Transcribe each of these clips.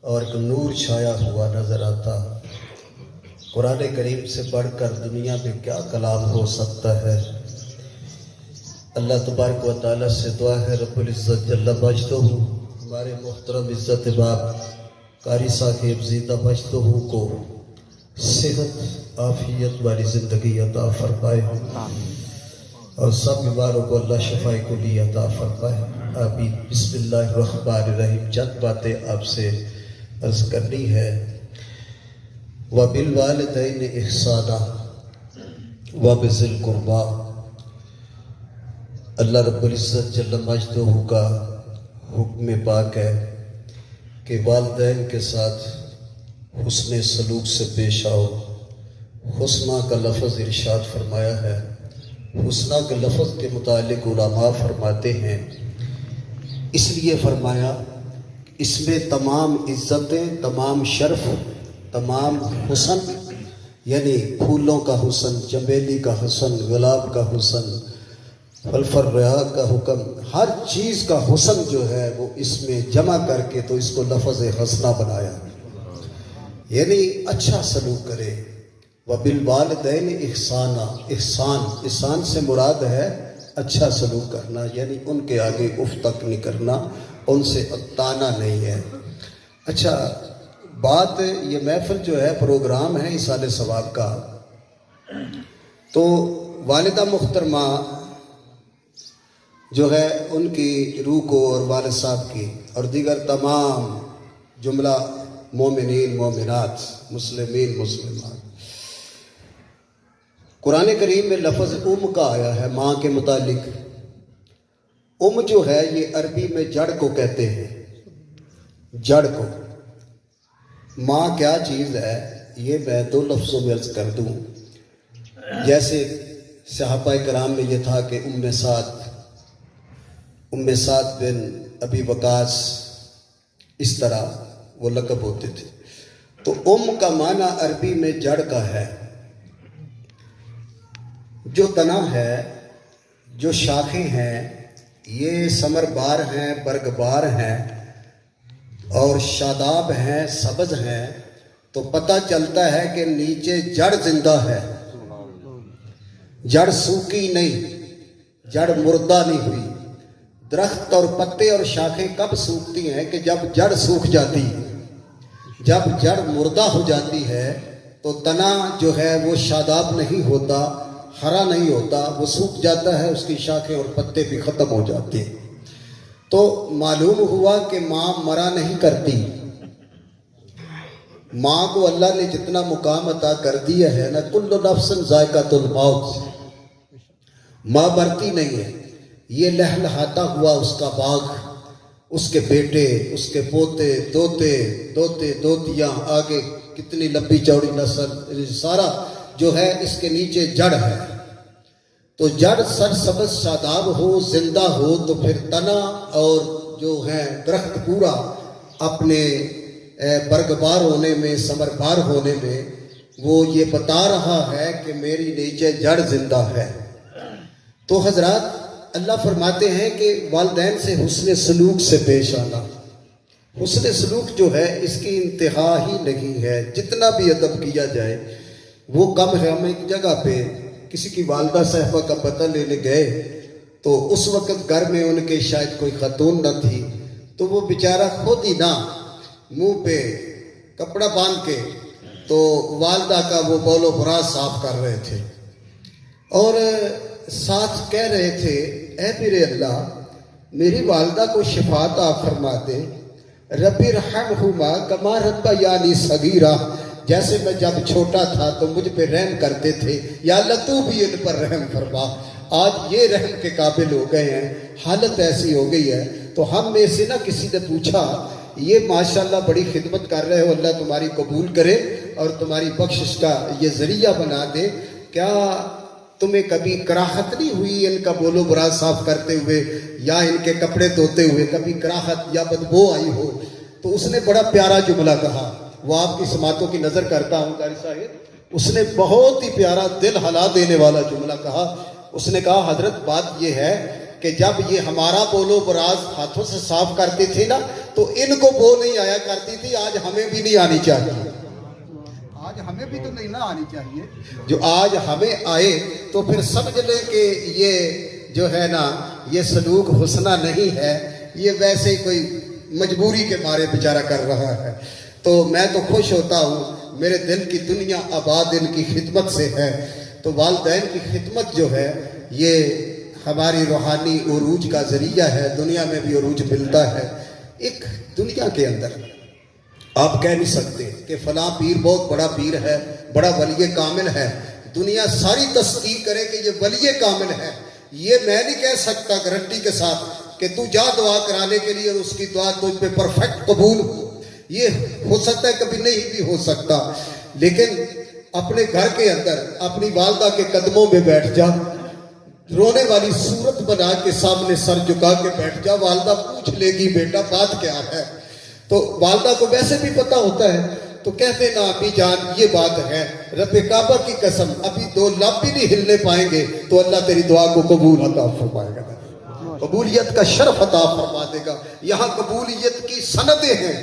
اور ایک نور چھایا ہوا نظر آتا۔ قرآن کریم سے بڑھ کر دنیا میں کیا کلام ہو سکتا ہے؟ اللہ تبارک و تعالیٰ سے دعا ہے رب العزت جل مجدہ ہمارے محترم عزت باپ قاری صاحب زیدہ مجدہ کو صحت عافیت والی زندگی عطا فرمائے اور سب بیماروں کو اللہ شفائے کلی عطا فرمائے، آمین۔ بسم اللہ الرحمن الرحیم۔ چند باتیں آپ سے عرض کرنی ہے۔ وَبِالْوَالِدَيْنِ إِحْسَانًا وَبِذِي الْقُرْبَىٰ۔ اللہ رب العزت جل مجدہ کا حکم پاک ہے کہ والدین کے ساتھ حسن سلوک سے پیش آؤ۔ حسنہ کا لفظ ارشاد فرمایا ہے۔ حسنہ کے لفظ کے متعلق علماء فرماتے ہیں اس لیے فرمایا اس میں تمام عزتیں، تمام شرف، تمام حسن، یعنی پھولوں کا حسن، چمیلی کا حسن، گلاب کا حسن، فلفریا کا حکم، ہر چیز کا حسن جو ہے وہ اس میں جمع کر کے تو اس کو لفظ حسنہ بنایا، یعنی اچھا سلوک کرے۔ وَبِالْوَالِدَيْنِ إِحْسَانًا، احسان سے مراد ہے اچھا سلوک کرنا، یعنی ان کے آگے اف تک نہیں کرنا، ان سے اکتانا نہیں ہے۔ اچھا بات، یہ محفل جو ہے پروگرام ہے ایصال ثواب کا، تو والدہ محترمہ جو ہے ان کی روح کو اور والد صاحب کی اور دیگر تمام جملہ مومنین مومنات مسلمین مسلمات، قرآن کریم میں لفظ ام کا آیا ہے ماں کے متعلق۔ ام جو ہے یہ عربی میں جڑ کو کہتے ہیں، جڑ کو۔ ماں کیا چیز ہے یہ میں دو لفظوں میں عرض کر دوں۔ جیسے صحابہ کرام میں یہ تھا کہ ام سعد بن ابی وقاص، اس طرح وہ لقب ہوتے تھے۔ تو ام کا معنی عربی میں جڑ کا ہے، جو تنا ہے، جو شاخیں ہیں، یہ ثمر بار ہیں، برگ بار ہیں اور شاداب ہیں، سبز ہیں، تو پتہ چلتا ہے کہ نیچے جڑ زندہ ہے، جڑ سوکھی نہیں، جڑ مردہ نہیں ہوئی۔ درخت اور پتے اور شاخیں کب سوکھتی ہیں کہ جب جڑ سوکھ جاتی ہے۔ جب جڑ مردہ ہو جاتی ہے تو تنا جو ہے وہ شاداب نہیں ہوتا، ہرا نہیں ہوتا، وہ سوکھ جاتا ہے، اس کی شاخیں اور پتے بھی ختم ہو جاتے ہیں۔ تو معلوم ہوا کہ ماں مرا نہیں کرتی۔ ماں کو اللہ نے جتنا مقام عطا کر دیا ہے نا، کل نفس ذائقۃ الموت، ماں مرتی نہیں ہے۔ یہ لہلہاتا ہوا اس کا باغ، اس کے بیٹے، اس کے پوتے، دوتے دوتیاں، آگے کتنی لمبی چوڑی نسل، سارا جو ہے اس کے نیچے جڑ ہے۔ تو جڑ سرسبز شاداب ہو، زندہ ہو، تو پھر تنا اور جو ہے درخت پورا اپنے برگبار ہونے میں، ثمربار ہونے میں، وہ یہ بتا رہا ہے کہ میری نیچے جڑ زندہ ہے۔ تو حضرات اللہ فرماتے ہیں کہ والدین سے حسن سلوک سے پیش آنا۔ حسن سلوک جو ہے اس کی انتہا ہی نہیں ہے، جتنا بھی ادب کیا جائے وہ کم ہے۔ ہم ایک جگہ پہ کسی کی والدہ صاحبہ کا پتہ لینے گئے تو اس وقت گھر میں ان کے شاید کوئی خاتون نہ تھی، تو وہ بیچارہ خود ہی نہ منہ پہ کپڑا باندھ کے تو والدہ کا وہ بول و براز صاف کر رہے تھے اور ساتھ کہہ رہے تھے اے میرے اللہ میری والدہ کو شفا عطا فرما دے، رب ارحمہما کما ربیانی صغیرا، جیسے میں جب چھوٹا تھا تو مجھ پہ رحم کرتے تھے، یا اللہ تو بھی ان پر رحم فرما۔ آج یہ رحم کے قابل ہو گئے ہیں، حالت ایسی ہو گئی ہے۔ تو ہم میں سے نہ کسی نے پوچھا یہ ماشاءاللہ بڑی خدمت کر رہے ہو، اللہ تمہاری قبول کرے اور تمہاری بخشش کا یہ ذریعہ بنا دے، کیا تمہیں کبھی کراہت نہیں ہوئی ان کا بولو براز صاف کرتے ہوئے یا ان کے کپڑے دھوتے ہوئے، کبھی کراہت یا بدبو آئی ہو؟ تو اس نے بڑا پیارا جملہ کہا، وہ آپ کی سماعتوں کی نظر کرتا ہوں قاری صاحب، اس نے بہت ہی پیارا دل ہلا دینے والا جملہ کہا۔ اس نے کہا حضرت بات یہ ہے کہ جب یہ ہمارا بولو براز ہاتھوں سے صاف کرتی تھی نا تو ان کو بو نہیں آیا کرتی تھی، آج ہمیں بھی نہیں آنی چاہیے، آج ہمیں بھی تو نہیں نہ آنی چاہیے، جو آج ہمیں آئے تو پھر سمجھ لیں کہ یہ جو ہے نا یہ سلوک حسنہ نہیں ہے، یہ ویسے ہی کوئی مجبوری کے مارے بیچارہ کر رہا ہے۔ تو میں تو خوش ہوتا ہوں، میرے دل کی دنیا آباد ان کی خدمت سے ہے۔ تو والدین کی خدمت جو ہے یہ ہماری روحانی عروج کا ذریعہ ہے، دنیا میں بھی عروج ملتا ہے۔ ایک دنیا کے اندر آپ کہہ نہیں سکتے کہ فلاں پیر بہت بڑا پیر ہے، بڑا ولی کامل ہے، دنیا ساری تصدیق کرے کہ یہ ولی کامل ہے، یہ میں نہیں کہہ سکتا گارنٹی کے ساتھ کہ تو جا دعا کرانے کے لیے اور اس کی دعا تجھ پہ پرفیکٹ قبول ہو، یہ ہو سکتا ہے کبھی نہیں بھی ہو سکتا، لیکن اپنے گھر کے اندر اپنی والدہ کے قدموں میں بیٹھ جا، رونے والی صورت بنا کے سامنے سر جھکا کے بیٹھ جا، والدہ پوچھ لے گی بیٹا بات کیا ہے، تو والدہ کو ویسے بھی پتا ہوتا ہے، تو کہتے نا ابھی جان یہ بات ہے، رب کعبہ کی قسم ابھی 2 لب بھی نہیں ہلنے پائیں گے تو اللہ تیری دعا کو قبول عطا فرمائے گا، قبولیت کا شرف عطا فرما دے گا۔ یہاں قبولیت کی سندیں ہیں،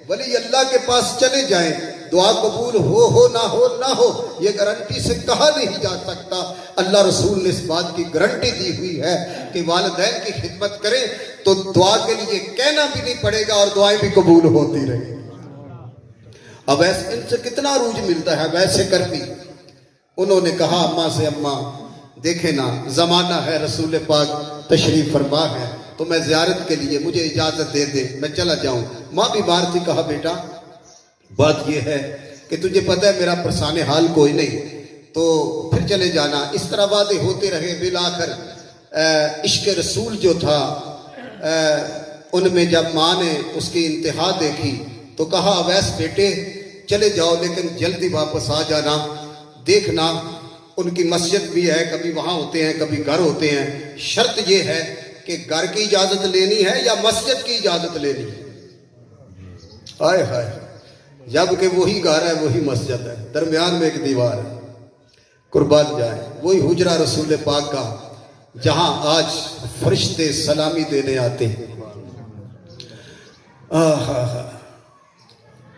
ولی اللہ کے پاس چلے جائیں، دعا قبول ہو نہ ہو یہ گارنٹی سے کہا نہیں جا سکتا۔ اللہ رسول نے اس بات کی گارنٹی دی ہوئی ہے کہ والدین کی خدمت کریں تو دعا کے لیے کہنا بھی نہیں پڑے گا اور دعائیں بھی قبول ہوتی رہیں گی۔ اب ایسے ان سے کتنا عروج ملتا ہے ویسے کرتی۔ انہوں نے کہا اماں سے، اماں دیکھیں نا زمانہ ہے، رسول پاک تشریف فرما ہے، تو میں زیارت کے لیے مجھے اجازت دے دے میں چلا جاؤں۔ ماں بیمار تھی، کہا بیٹا بات یہ ہے کہ تجھے پتہ ہے میرا پرسان حال کوئی نہیں، تو پھر چلے جانا۔ اس طرح وعدے ہوتے رہے، بالآخر عشق رسول جو تھا ان میں جب ماں نے اس کی انتہا دیکھی تو کہا اویس بیٹے چلے جاؤ لیکن جلدی واپس آ جانا، دیکھنا ان کی مسجد بھی ہے، کبھی وہاں ہوتے ہیں کبھی گھر ہوتے ہیں، شرط یہ ہے کہ گھر کی اجازت لینی ہے یا مسجد کی اجازت لینی ہے۔ آئے ہائے، جبکہ وہی گھر ہے وہی مسجد ہے، درمیان میں ایک دیوار ہے، قربان جائیں وہی حجرہ رسول پاک کا جہاں آج فرشتے سلامی دینے آتے ہیں۔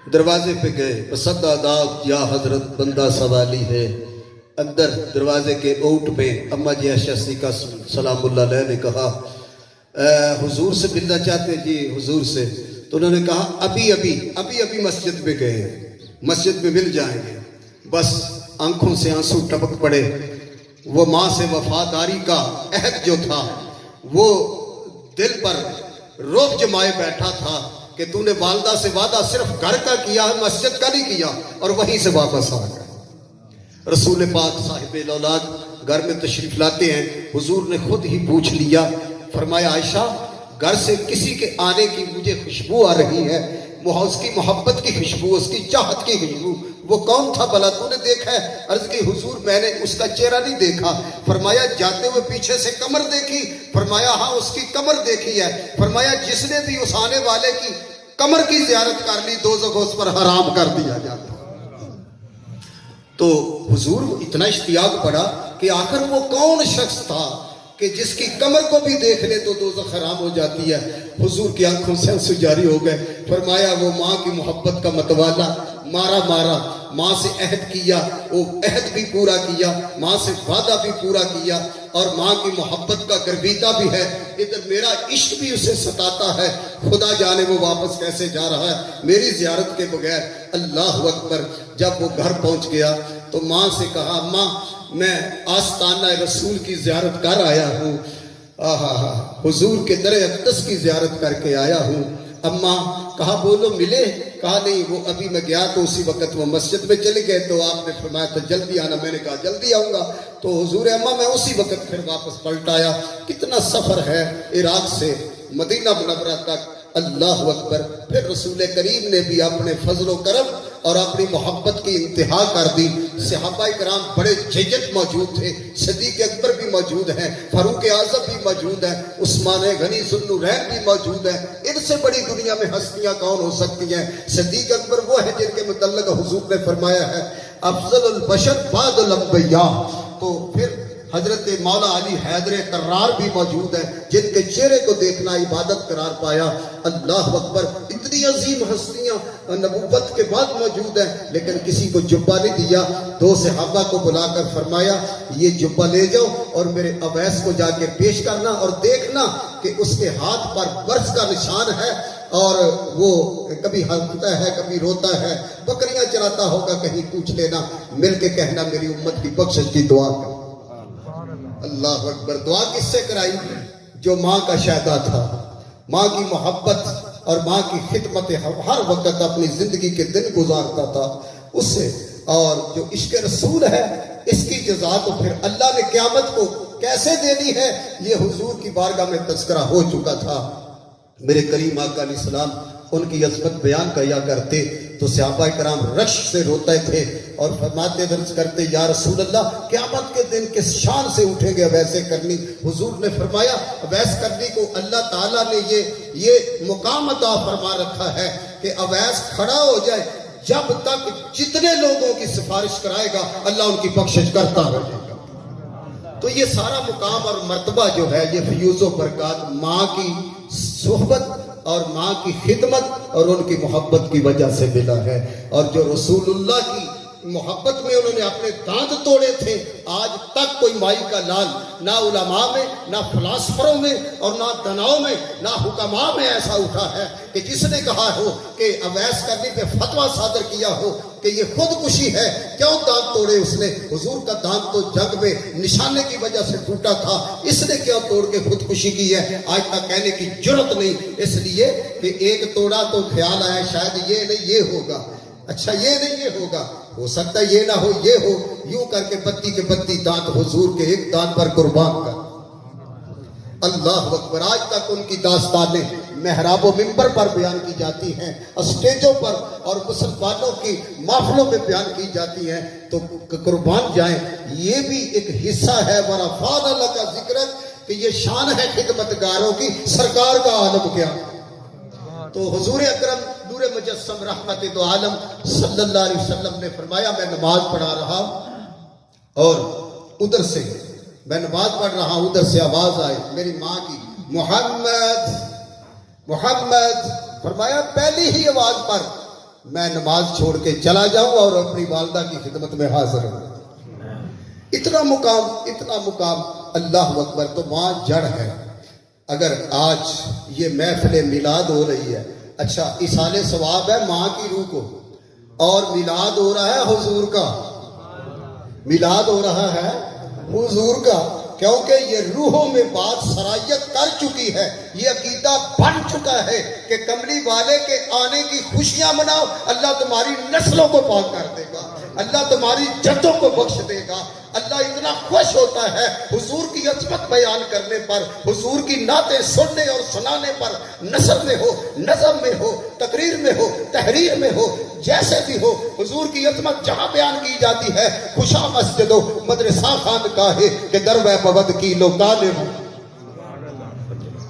دروازے پہ گئے، بسد آداب یا حضرت بندہ سوالی ہے، اندر دروازے کے اوٹ پہ اماں جی عائشہ صدیقہ سلام اللہ علیہ نے کہا حضور سے ملنا چاہتے جی حضور سے، تو انہوں نے کہا ابھی مسجد میں گئے ہیں، مسجد میں مل جائیں گے۔ بس آنکھوں سے آنسو ٹپک پڑے، وہ ماں سے وفاداری کا عہد جو تھا وہ دل پر روب جمائے بیٹھا تھا کہ تو نے والدہ سے وعدہ صرف گھر کا کیا ہے، مسجد کا نہیں کیا، اور وہیں سے واپس آ گئے۔ رسول پاک صاحب الاولاد گھر میں تشریف لاتے ہیں، حضور نے خود ہی پوچھ لیا، فرمایا عائشہ گھر سے کسی کے آنے کی مجھے خوشبو آ رہی ہے، اس کی محبت کی خوشبو، اس کی چاہت کی خوشبو، وہ کون تھا بھلا تو نے دیکھا ہے؟ عرض کی حضور میں نے اس کا چہرہ نہیں دیکھا۔ فرمایا جاتے ہوئے پیچھے سے کمر دیکھی؟ فرمایا ہاں اس کی کمر دیکھی ہے۔ فرمایا جس نے بھی اس آنے والے کی کمر کی زیارت کر لی دوزخ اس پر حرام کر دیا جاتا۔ تو حضور اتنا اشتیاق پڑا کہ آخر وہ کون شخص تھا کہ جس کی کمر کو بھی دیکھ لے تو دوزخ حرام ہو جاتی ہے۔ حضور کی آنکھوں سے آنسو جاری ہو گئے، فرمایا وہ ماں کی محبت کا متوالا، مارا ماں سے عہد کیا، وہ عہد بھی پورا کیا، ماں سے وعدہ بھی پورا کیا، اور ماں کی محبت کا گرویدہ بھی ہے، ادھر میرا عشق بھی اسے ستاتا ہے، خدا جانے وہ واپس کیسے جا رہا ہے میری زیارت کے بغیر۔ اللہ اکبر۔ جب وہ گھر پہنچ گیا تو ماں سے کہا ماں میں آستانہ رسول کی زیارت کر آیا ہوں، حضور کے در اقدس کی زیارت کر کے آیا ہوں۔ اماں کہا بولو ملے؟ کہا نہیں، وہ ابھی میں گیا تو اسی وقت وہ مسجد میں چلے گئے تو آپ نے فرمایا تھا جلدی آنا، میں نے کہا جلدی آؤں گا، تو حضور اماں میں اسی وقت پھر واپس پلٹ آیا۔ کتنا سفر ہے عراق سے مدینہ منورہ تک، اللہ اکبر۔ پھر رسول کریم نے بھی اپنے فضل و کرم اور اپنی محبت کی انتہا کر دی۔ صحابہ کرام بڑے جیت موجود تھے، صدیق اکبر بھی موجود ہیں، فاروق اعظم بھی موجود ہیں، عثمان غنی ذوالنورین بھی موجود ہیں۔ ان سے بڑی دنیا میں ہستیاں کون ہو سکتی ہیں؟ صدیق اکبر وہ ہے جن کے متعلق حضور نے فرمایا ہے افضل البشر بعد الانبیاء۔ تو پھر حضرت مولا علی حیدر کرار بھی موجود ہیں جن کے چہرے کو دیکھنا عبادت قرار پایا. اللہ اکبر. اتنی عظیم ہستیاں نبوت کے بعد موجود ہیں لیکن کسی کو جبہ نہیں دیا. 2 صحابہ کو بلا کر فرمایا یہ جبہ لے جاؤ اور میرے اویس کو جا کے پیش کرنا اور دیکھنا کہ اس کے ہاتھ پر برس کا نشان ہے اور وہ کبھی ہنستا ہے کبھی روتا ہے, بکریاں چراتا ہوگا, کہیں پوچھ لینا, مل کے کہنا میری امت کی بخشش کی دعا کر. اللہ اکبر. دعا کس سے کرائی؟ جو ماں کا شہدا تھا, ماں کی محبت اور ماں کی خدمت ہر وقت اپنی زندگی کے دن گزارتا تھا اس سے. اور جو عشق رسول ہے اس کی جزا تو پھر اللہ نے قیامت کو کیسے دینی ہے یہ حضور کی بارگاہ میں تذکرہ ہو چکا تھا. میرے کریم آقا علیہ السلام ان کی عظمت بیان کیا کرتے تو صحابہ کرام رش سے روتے تھے اور فرماتے درج کرتے یا رسول اللہ قیامت کے دن کس شان سے اٹھیں گے ویسے کرنی. حضور نے فرمایا اویس کرنی کو اللہ تعالیٰ نے یہ مقام عطا فرما رکھا ہے کہ اویس کھڑا ہو جائے جب تک جتنے لوگوں کی سفارش کرائے گا اللہ ان کی بخشش کرتا رہے گا. تو یہ سارا مقام اور مرتبہ جو ہے یہ فیوز و برکات ماں کی صحبت اور ماں کی خدمت اور ان کی محبت کی وجہ سے ملا ہے. اور جو رسول اللہ کی محبت میں انہوں نے اپنے دانت توڑے تھے, آج تک کوئی مائی کا لال نہ علماء میں نہ فلاسفروں میں اور نہ دناؤں میں نہ حکماء میں ایسا اٹھا ہے کہ جس نے کہا ہو کہ اویس کرنی پہ فتویٰ صادر کیا ہو کہ یہ خودکشی ہے. کیوں دانت توڑے اس نے؟ حضور کا دانت تو جنگ میں نشانے کی وجہ سے ٹوٹا تھا, اس نے کیوں توڑ کے خودکشی کی ہے؟ آج تک کہنے کی جرت نہیں, اس لیے کہ ایک توڑا تو خیال آیا شاید یہ نہیں یہ ہوگا, اچھا یہ نہیں یہ ہوگا, ہو سکتا ہے یہ نہ ہو یہ ہو, یوں کر کے 32 کے 32 دانت حضور کے ایک دانت پر قربان کر. اللہ اکبر. آج تک ان کی داستانیں محراب و منبر پر بیان کی جاتی ہیں, اسٹیجوں پر اور مسلمانوں کی محفلوں میں بیان کی جاتی ہیں. تو قربان جائیں, یہ بھی ایک حصہ ہے ورفعنا لک ذکرک کہ یہ شان ہے خدمتگاروں کی. سرکار کا عالم کیا. تو حضور اکرم نور مجسم رحمت دو عالم صلی اللہ علیہ وسلم نے فرمایا میں نماز پڑھا رہا اور ادھر سے میں نماز پڑھ رہا ہوں, ادھر سے آواز آئی میری ماں کی, محمد محمد. فرمایا پہلی ہی آواز پر میں نماز چھوڑ کے چلا جاؤں اور اپنی والدہ کی خدمت میں حاضر ہوں. اتنا مقام اللہ اکبر. تو ماں جڑ ہے. اگر آج یہ محفل میلاد ہو رہی ہے, اچھا اصال ثواب ہے ماں کی روح کو, اور میلاد ہو رہا ہے حضور کا, میلاد ہو رہا ہے حضور کا, کیونکہ یہ روحوں میں بات سرایت کر چکی ہے. یہ عقیدہ بن چکا ہے کہ کملی والے کے آنے کی خوشیاں مناؤ, اللہ تمہاری نسلوں کو پاک کر دے گا, اللہ تمہاری جدوں کو بخش دے گا. اللہ اتنا خوش ہوتا ہے حضور کی عظمت بیان کرنے پر, حضور کی نعتیں سننے اور سنانے پر, نثر میں ہو, نظم میں ہو, تقریر میں ہو, تحریر میں ہو, جیسے بھی ہو حضور کی عظمت جہاں بیان کی جاتی ہے. خوشا مسجد و مدرسہ خانقاہ کہ در و بود کی لو طالب.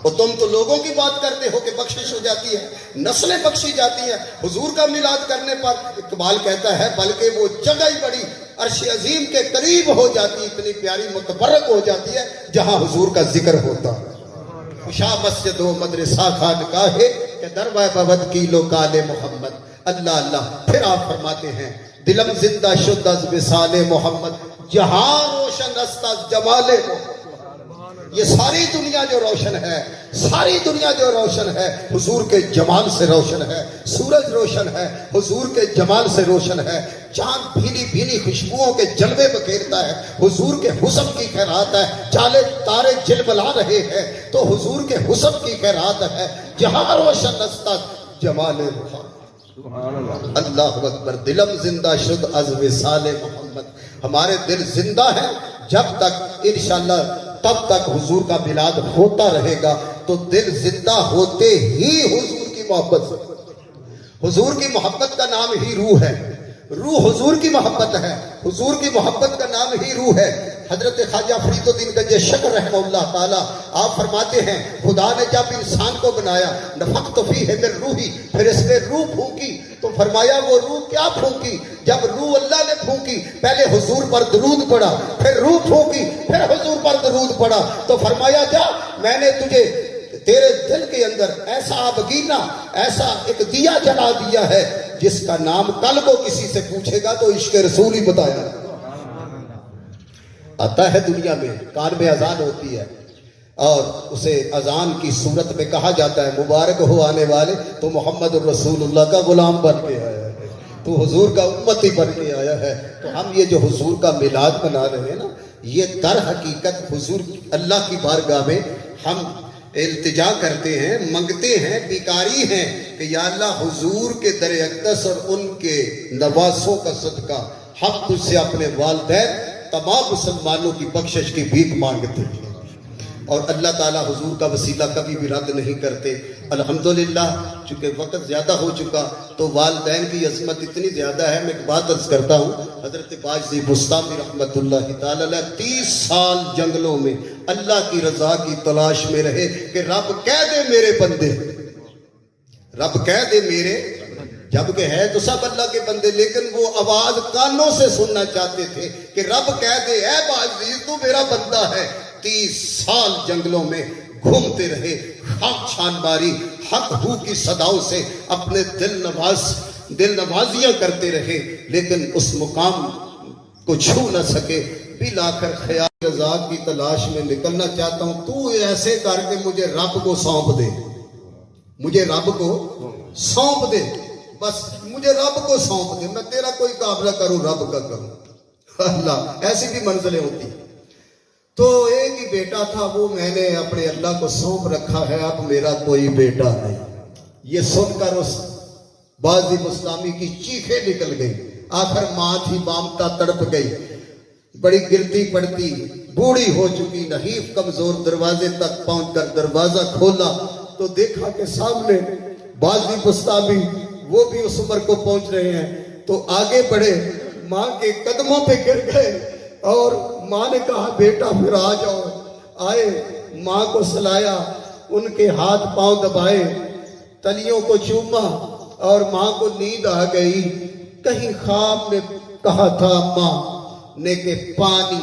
اور تم تو لوگوں کی بات کرتے ہو کہ بخشش ہو جاتی ہے, نسلیں بخشی جاتی ہیں حضور کا میلاد کرنے پر. اقبال کہتا ہے بلکہ وہ جگہ ہی بڑی عرش عظیم کے قریب ہو جاتی, اتنی پیاری متبرک ہو جاتی ہے جہاں حضور کا ذکر ہوتا. خوشا مسجد و مدرسہ خانقاہ کہ در و بود کی لو کال محمد. اللہ اللہ. پھر آپ فرماتے ہیں دلم زندہ شد از وصال محمد, جہاں روشن است از جمال محمد. یہ ساری دنیا جو روشن ہے, ساری دنیا جو روشن ہے حضور کے جمال سے روشن ہے. سورج روشن ہے حضور کے جمال سے روشن ہے. چاند بھینی بھینی خوشبوؤں کے جلوے بکھیرتا ہے, حضور کے حسن کی خیرات ہے. چالے تارے جلبلا رہے ہیں تو حضور کے حسن کی خیرات ہے. جہاں روشن است جمال محمد. اللہ اکبر. دلم زندہ شد از وصال محمد. ہمارے دل زندہ ہیں جب تک انشاءاللہ تب تک حضور کا میلاد ہوتا رہے گا. تو دل زندہ ہوتے ہی حضور کی محبت سے, حضور کی محبت کا نام ہی روح ہے. روح حضور کی محبت ہے, حضور کی محبت کا نام ہی روح ہے. حضرت خواجہ فرید الدین گنج شکر رحمہ اللہ تعالی آپ فرماتے ہیں خدا نے جب انسان کو بنایا نفخت فیہ من روحی, پھر اس میں روح پھونکی تو فرمایا وہ روح کیا پھونکی؟ جب روح اللہ نے پھونکی, پہلے حضور پر درود پڑا, پھر روح پھونکی, پھر حضور پر درود پڑا. تو فرمایا جا میں نے تجھے تیرے دل کے اندر ایسا آبگینہ, ایسا ایک دیا جلا دیا ہے جس کا نام کل کو کسی سے پوچھے گا تو عشق رسول ہی بتایا. آتا ہے دنیا میں, کان میں اذان ہوتی ہے اور اسے اذان کی صورت میں کہا جاتا ہے مبارک ہو آنے والے, تو محمد الرسول اللہ کا غلام بن کے آیا ہے, تو حضور کا امتی بن کے آیا ہے. تو ہم یہ جو حضور کا میلاد منا رہے ہیں نا, یہ در حقیقت حضور اللہ کی بارگاہ میں ہم التجا کرتے ہیں, منگتے ہیں, بیکاری ہیں کہ یا اللہ حضور کے در اقدس اور ان کے نواسوں کا صدقہ ہم تجھ سے اپنے والدین تمام مسلمانوں کی بخشش کی بھیک مانگتے ہیں, اور اللہ تعالیٰ حضور کا وسیلہ کبھی بھی رد نہیں کرتے. الحمدللہ چونکہ وقت زیادہ ہو چکا تو والدین کی عظمت اتنی زیادہ ہے. میں ایک بات عرض کرتا ہوں, حضرت باجی بستامی رحمت اللہ تعالی علیہ 30 سال جنگلوں میں اللہ کی رضا کی تلاش میں رہے کہ رب کہہ دے میرے بندے, رب کہہ دے میرے, جبکہ ہے تو سب اللہ کے بندے, لیکن وہ آواز کانوں سے سننا چاہتے تھے کہ رب کہہ دے اے باجی تو میرا بندہ ہے. 30 سال جنگلوں میں گھومتے رہے, خاک چھان ماری, حق ہو کی صداؤں سے اپنے دل نوازیاں کرتے رہے, لیکن اس مقام کو چھو نہ سکے. بالآخر خیال رضا کی تلاش میں نکلنا چاہتا ہوں, تو ایسے کر کے مجھے رب کو سونپ دے, مجھے رب کو سونپ دے, بس مجھے رب کو سونپ دے, میں تیرا کوئی کام نہ کروں, رب کا کروں. اللہ, ایسی بھی منزلیں ہوتی. تو ایک ہی بیٹا تھا, وہ میں نے اپنے اللہ کو سونپ رکھا ہے, اب میرا کوئی بیٹا نہیں. یہ سن کر اس باجی بستامی کی چیخیں نکل گئی. آخر ماں تھی مامتا تڑپ گئی, بڑی گرتی پڑتی بوڑھی ہو چکی, نحیف کمزور. دروازے تک پہنچ کر دروازہ کھولا تو دیکھا کہ سامنے باجی بستامی وہ بھی اس عمر کو پہنچ رہے ہیں. تو آگے بڑھے, ماں کے قدموں پہ گر گئے اور ماں نے کہا بیٹا پھر آ جاؤ. آئے, ماں کو سلایا, ان کے ہاتھ پاؤں دبائے, تلیوں کو چوما اور ماں کو نیند آ گئی. کہیں خواب میں کہا تھا ماں نے کہ پانی.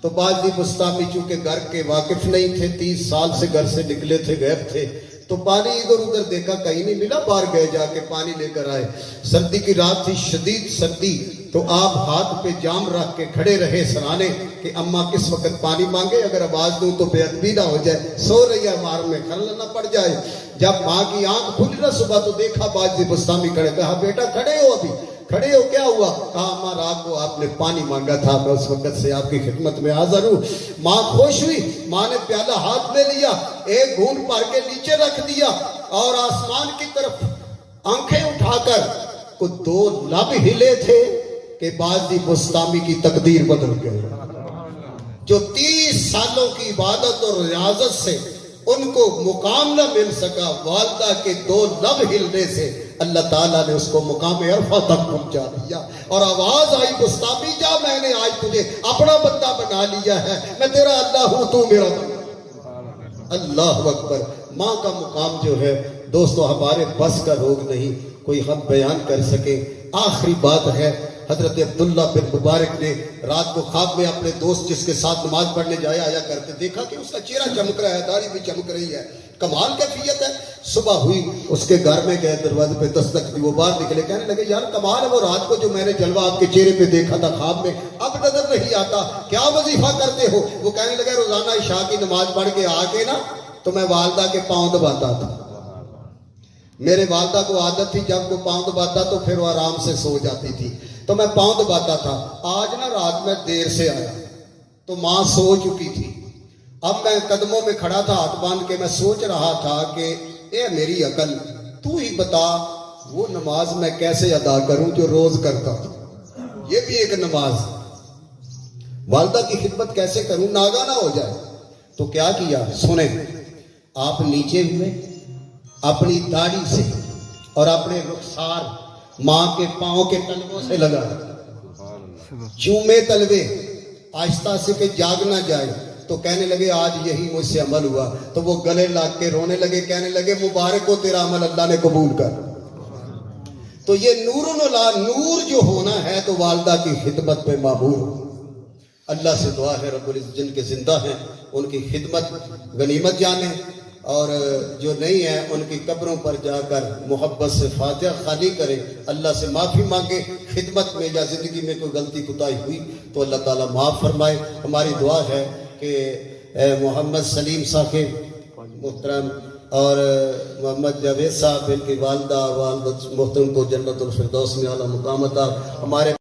تو باجی بستامی چونکہ گھر کے واقف نہیں تھے, 30 سال سے گھر سے نکلے تھے, غائب تھے, تو پانی ادھر ادھر دیکھا کہیں نہیں ملا, باہر گئے جا کے پانی لے کر آئے. سردی کی رات تھی, شدید سردی, تو آپ ہاتھ پہ جام رکھ کے کھڑے رہے سرانے کہ اماں کس وقت پانی مانگے, اگر آواز دوں تو بے ادبی نہ ہو جائے, سو رہی ہے مار میں خلل نہ پڑ جائے. جب ماں کی آنکھ کھلی نا صبح تو دیکھا باجی بستامی کھڑے. کہا بیٹا کھڑے ہو, ابھی کھڑے ہو, کیا ہوا؟ کہا اماں رات کو آپ نے پانی مانگا تھا, میں اس وقت سے آپ کی خدمت میں حاضر ہوں. ماں خوش ہوئی, ماں نے پیالہ ہاتھ میں لیا, ایک گھونٹ پار کے نیچے رکھ دیا اور آسمان کی طرف آنکھیں اٹھا کر کو 2 لب ہلے تھے کہ باجی بستامی کی تقدیر بدل گئی. جو 30 سالوں کی عبادت اور ریاضت سے ان کو مقام نہ مل سکا, والدہ کے 2 لب ہلنے سے اللہ تعالیٰ نے اس کو مقام عرفہ تک پہنچا دیا. اور آواز آئی بستامی جا, میں نے آج تجھے اپنا بندہ بنا لیا ہے, میں تیرا اللہ ہوں, تو میرا بندہ. اللہ اکبر. ماں کا مقام جو ہے دوستو ہمارے بس کا روگ نہیں کوئی ہم بیان کر سکے. آخری بات ہے, حضرت عبداللہ بن مبارک نے رات کو خواب میں اپنے دوست جس کے ساتھ نماز پڑھنے جایا آیا کرتے دیکھا کہ اس کا چہرہ چمک رہا ہے, داڑھی بھی چمک رہی ہے, کمال کیفیت ہے. صبح ہوئی, اس کے گھر میں گئے, دروازے پہ دستک دی, وہ باہر نکلے, کہنے لگے یار کمال ہے, وہ رات کو جو میں نے جلوہ آپ کے چہرے پہ دیکھا تھا خواب میں اب نظر نہیں آتا, کیا وظیفہ کرتے ہو؟ وہ کہنے لگے روزانہ عشاء کی نماز پڑھ کے آ کے نا تو میں والدہ کے پاؤں دباتا تھا. میرے والدہ کو عادت تھی جب وہ پاؤں دباتا تو پھر وہ آرام سے سو جاتی تھی, تو میں پاؤں دباتا تھا. آج نا رات میں دیر سے آیا تو ماں سو چکی تھی. اب میں قدموں میں کھڑا تھا ہاتھ باندھ کے, میں سوچ رہا تھا کہ اے میری عقل, تو ہی بتا وہ نماز میں کیسے ادا کروں جو روز کرتا ہوں, یہ بھی ایک نماز. والدہ کی خدمت کیسے کروں, ناگا نہ ہو جائے. تو کیا کیا سنیں, آپ نیچے ہوئے, اپنی داڑھی سے اور اپنے رخسار ماں کے پاؤں کے تلووں سے لگا, چومے تلوے آہستہ سے کہ جاگ نہ جائے. تو کہنے لگے آج یہی مجھ سے عمل ہوا. تو وہ گلے لگ کے رونے لگے, کہنے لگے مبارک ہو تیرا عمل اللہ نے قبول کر. تو یہ نور جو ہونا ہے تو والدہ کی خدمت پہ معمور ہو. اللہ سے دعا ہے رب العزت جن کے زندہ ہیں ان کی خدمت غنیمت جانیں، اور جو نہیں ہیں ان کی قبروں پر جا کر محبت سے فاتحہ خانی کریں، اللہ سے معافی مانگیں. خدمت میں یا زندگی میں کوئی غلطی کوتاہی ہوئی تو اللہ تعالیٰ معاف فرمائے. ہماری دعا ہے کہ محمد سلیم صاحب محترم اور محمد جاوید صاحب ان کی والدہ محترم کو جنت الفردوس میں اعلیٰ مقام عطا. ہمارے